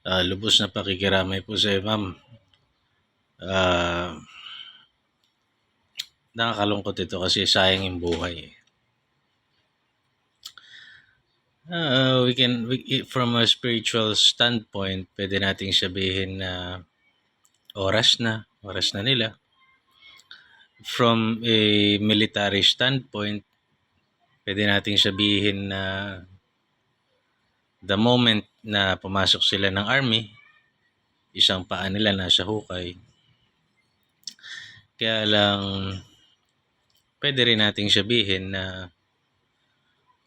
Lubos na pakikiramay po sa'yo, ma'am. Ah, Nakakalungkot ito kasi sayang yung buhay, eh. From a spiritual standpoint, pwede nating sabihin na oras na nila. From a military standpoint, pwede nating sabihin na the moment na pumasok sila ng army, isang paa nila nasa hukay. Kaya lang, pwede rin nating sabihin na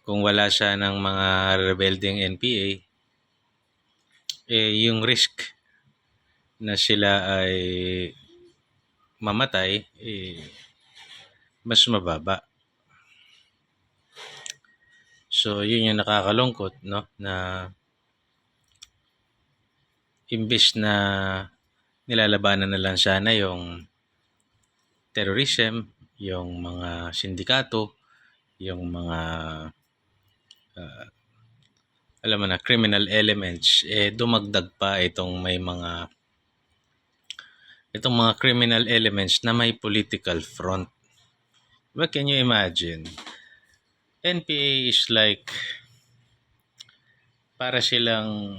kung wala siya ng mga rebelding NPA, yung risk na sila ay mamatay, mas mababa. So, yun yung nakakalungkot, no? Na imbis na nilalabanan na lang sana yung terrorism, yung mga sindikato, yung mga alam mo na, criminal elements, dumagdag pa itong mga criminal elements na may political front. But can you imagine? NPA is like para silang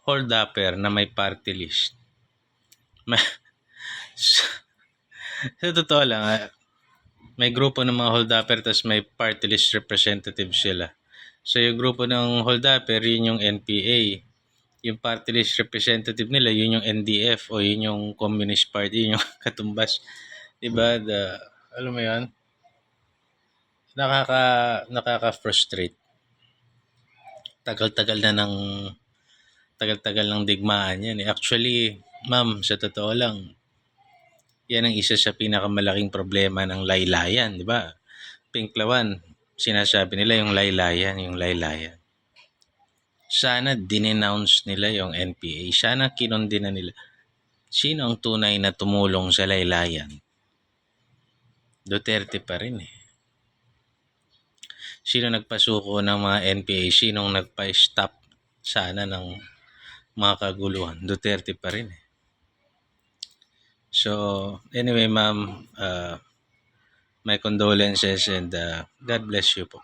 hold-upper na may party list. Sa totoo lang, may grupo ng mga hold-upper tapos may party list representative sila. So yung grupo ng hold-upper, yun yung NPA. Yung party list representative nila, yun yung NDF o yun yung Communist Party, yun yung katumbas. Diba? Alam mo yan? Nakaka-frustrate. Tagal-tagal ng digmaan yan. Actually, ma'am, sa totoo lang, yan ang isa sa pinakamalaking problema ng laylayan, di ba? Pinklawan, sinasabi nila yung laylayan. Sana dinenounce nila yung NPA. Sana kinondena nila. Sino ang tunay na tumulong sa laylayan? Duterte pa rin, eh. Sino nagpasuko ng mga NPA? Sinong nagpa-stop sana ng mga kaguluhan? Duterte pa rin, eh. So, anyway, ma'am, my condolences and God bless you po.